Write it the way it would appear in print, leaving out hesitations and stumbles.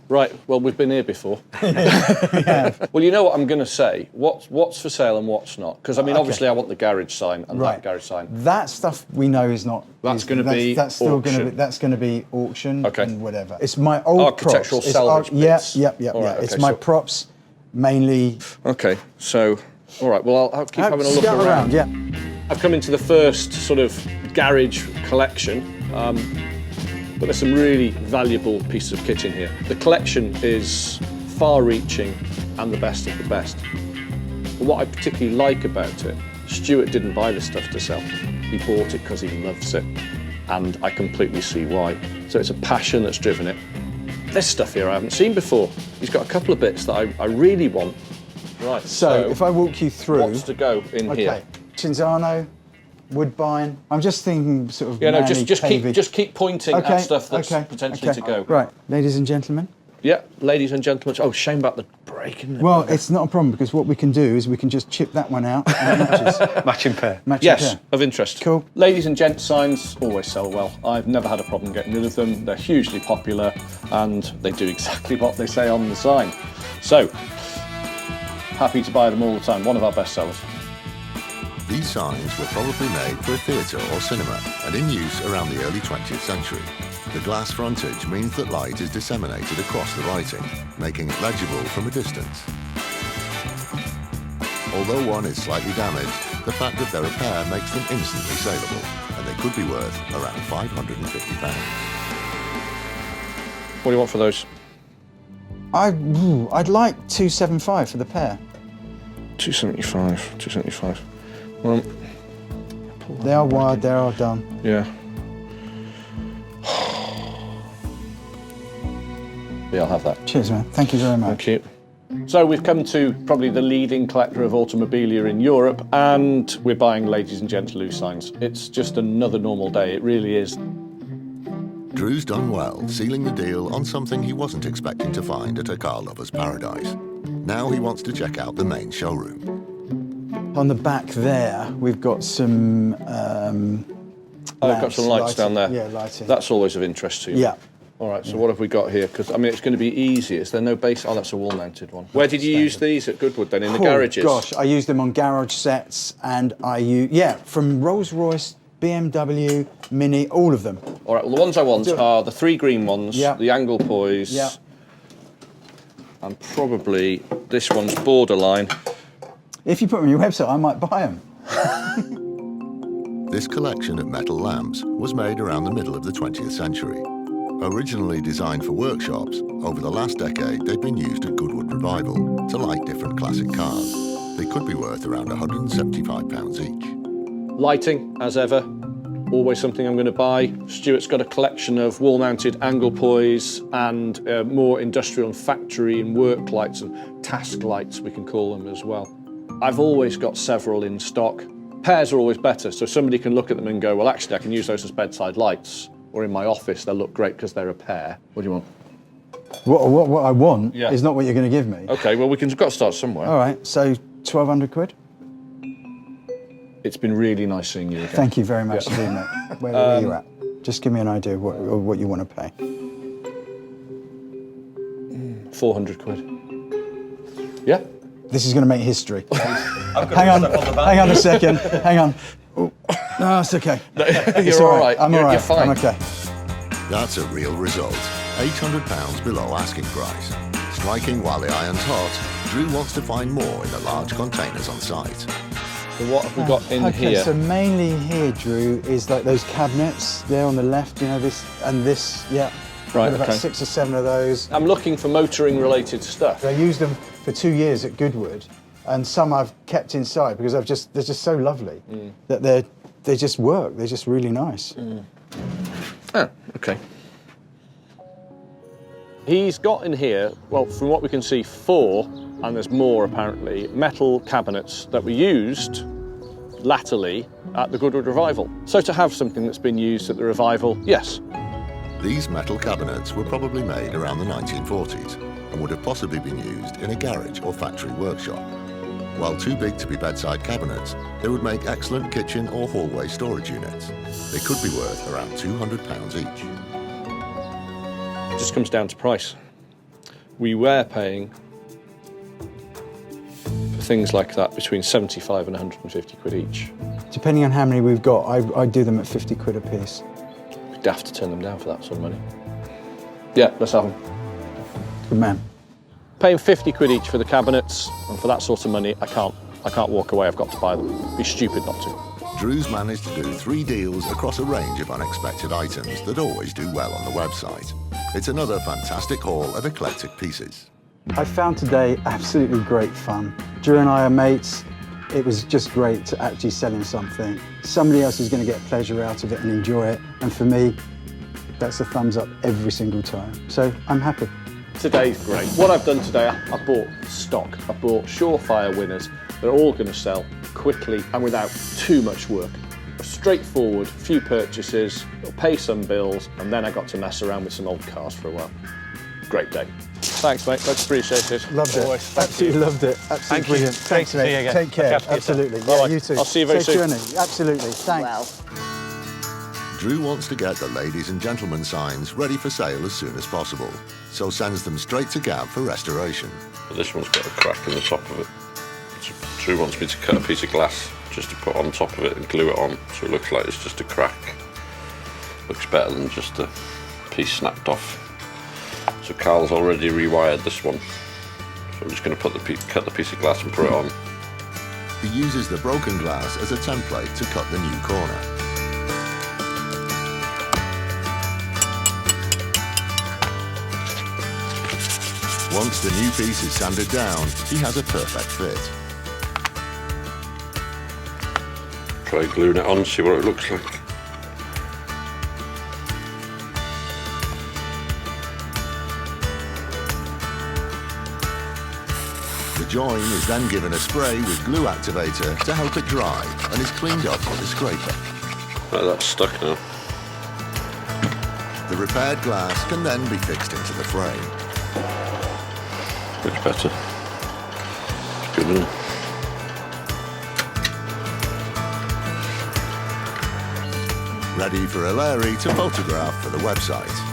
Right, well, we've been here before. Yeah. Well, you know what I'm going to say. What's for sale and what's not? Because, I mean, obviously I want the garage sign and that garage sign. That stuff we know is not. That's going to be That's still going to auction. be. That's going to be auction Okay. and whatever. It's my old Architectural props. salvage bits. Yeah. All right, It's okay, my so- props, mainly. Okay, so, all right, well, I'll keep having a look Scout around. Yeah. I've come into the first sort of garage collection, but there's some really valuable pieces of kit in here. The collection is far-reaching and the best of the best. But what I particularly like about it, Stuart didn't buy this stuff to sell. He bought it because he loves it, and I completely see why. So it's a passion that's driven it. This stuff here I haven't seen before. He's got a couple of bits that I really want. Right, So if I walk you through. what's to go in here? Okay. Cinzano, Woodbine. I'm just thinking sort of. Yeah, no, manly, just keep pointing Okay, at stuff that's okay, potentially okay. to go. Right, ladies and gentlemen. Yeah, ladies and gentlemen. Oh, shame about the break, isn't it? Well, it's not a problem because what we can do is we can just chip that one out and it matches. Matching pair. Matching Yes, pair. of interest. Cool. Ladies and gents signs always sell well. I've never had a problem getting rid of them. They're hugely popular and they do exactly what they say on the sign. So, happy to buy them all the time. One of our best sellers. These signs were probably made for a theatre or cinema and in use around the early 20th century. The glass frontage means that light is disseminated across the writing, making it legible from a distance. Although one is slightly damaged, the fact that they're a pair makes them instantly saleable, and they could be worth around £550. What do you want for those? I'd like 275 for the pair. 275. Well, They are wired, they are done. yeah. Yeah, I'll have that. Cheers, man. Thank you very much. Thank you. So we've come to probably the leading collector of automobilia in Europe, and we're buying ladies and gentlemen signs. It's just another normal day, it really is. Drew's done well, sealing the deal on something he wasn't expecting to find at a car lover's paradise. Now he wants to check out the main showroom. On the back there, we've got some. Oh, I've got some lights down there. Yeah, lighting. That's always of interest to you. Yeah. All right, so what have we got here? Because, I mean, it's going to be easy. Is there no base? Oh, that's a wall-mounted one. Where did you use these at Goodwood then, in the garages? Gosh, I use them on garage sets and from Rolls-Royce, BMW, Mini, all of them. All right, well, the ones I want are the 3 green ones, Yeah. the angle poise, Yeah. and probably this one's borderline. If you put them on your website, I might buy them. This collection of metal lamps was made around the middle of the 20th century. Originally designed for workshops, over the last decade they've been used at Goodwood Revival to light different classic cars. They could be worth around £175 each. Lighting, as ever, always something I'm going to buy. Stuart's got a collection of wall-mounted angle poise and more industrial and factory and work lights and task lights, we can call them as well. I've always got several in stock. Pairs are always better, so somebody can look at them and go, well, actually, I can use those as bedside lights, or in my office, they'll look great because they're a pair. What do you want? What I want Yeah. is not what you're going to give me. Okay, well, we've got to start somewhere. All right, so 1,200 quid. It's been really nice seeing you again. Thank you very much indeed, mate. Where are you at? Just give me an idea of what you want to pay. 400 quid. Yeah? This is going to make history. Hang on a second. Hang on. Oh, no, it's okay. You're all right. I'm all right. You're fine. I'm okay. That's a real result. £800 below asking price. Striking while the iron's hot, Drew wants to find more in the large containers on site. So what have we got in okay, here? so mainly here, Drew, is like those cabinets there on the left, you know, this and this, yeah. Right, About okay. 6 or 7 of those. I'm looking for motoring related stuff. I used them for 2 years at Goodwood, and some I've kept inside because they're just so lovely that they just work. They're just really nice. Ah, okay. He's got in here, well, from what we can see, 4, and there's more apparently, metal cabinets that were used latterly at the Goodwood Revival. So to have something that's been used at the Revival, yes. These metal cabinets were probably made around the 1940s and would have possibly been used in a garage or factory workshop. While too big to be bedside cabinets, they would make excellent kitchen or hallway storage units. They could be worth around £200 each. It just comes down to price. we were paying for things like that between 75 and 150 quid each. Depending on how many we've got, I do them at 50 quid a piece. We'd have to turn them down for that sort of money. Yeah, let's have them. Good man. Paying 50 quid each for the cabinets, and for that sort of money, I can't walk away, I've got to buy them. It'd be stupid not to. Drew's managed to do 3 deals across a range of unexpected items that always do well on the website. It's another fantastic haul of eclectic pieces. I found today absolutely great fun. Drew and I are mates. It was just great to actually sell him something. Somebody else is going to get pleasure out of it and enjoy it. And for me, that's a thumbs up every single time. So I'm happy. Today's great. What I've done today, I bought stock. I bought surefire winners. They're all going to sell quickly and without too much work. A straightforward, few purchases, pay some bills, and then I got to mess around with some old cars for a while. Great day. Thanks, mate. Much appreciated. Loved it. Absolutely loved it. Absolutely brilliant. Thanks, Great to see you mate. again. Take care. Look after yourself. Absolutely. Bye-bye. Yeah, you too. I'll see you very Safe soon. journey. Absolutely. Thanks. Well, Drew wants to get the ladies and gentlemen signs ready for sale as soon as possible, so sends them straight to Gab for restoration. this one's got a crack in the top of it. Drew wants me to cut a piece of glass just to put on top of it and glue it on, so it looks like it's just a crack. Looks better than just a piece snapped off. So Carl's already rewired this one, so I'm just going to cut the piece of glass and put it on. He uses the broken glass as a template to cut the new corner. Once the new piece is sanded down, he has a perfect fit. Try gluing it on, see what it looks like. The join is then given a spray with glue activator to help it dry and is cleaned up with a scraper. Right, that's stuck now. The repaired glass can then be fixed into the frame. Looks better. It's good, isn't it? Ready for Larry to photograph for the website.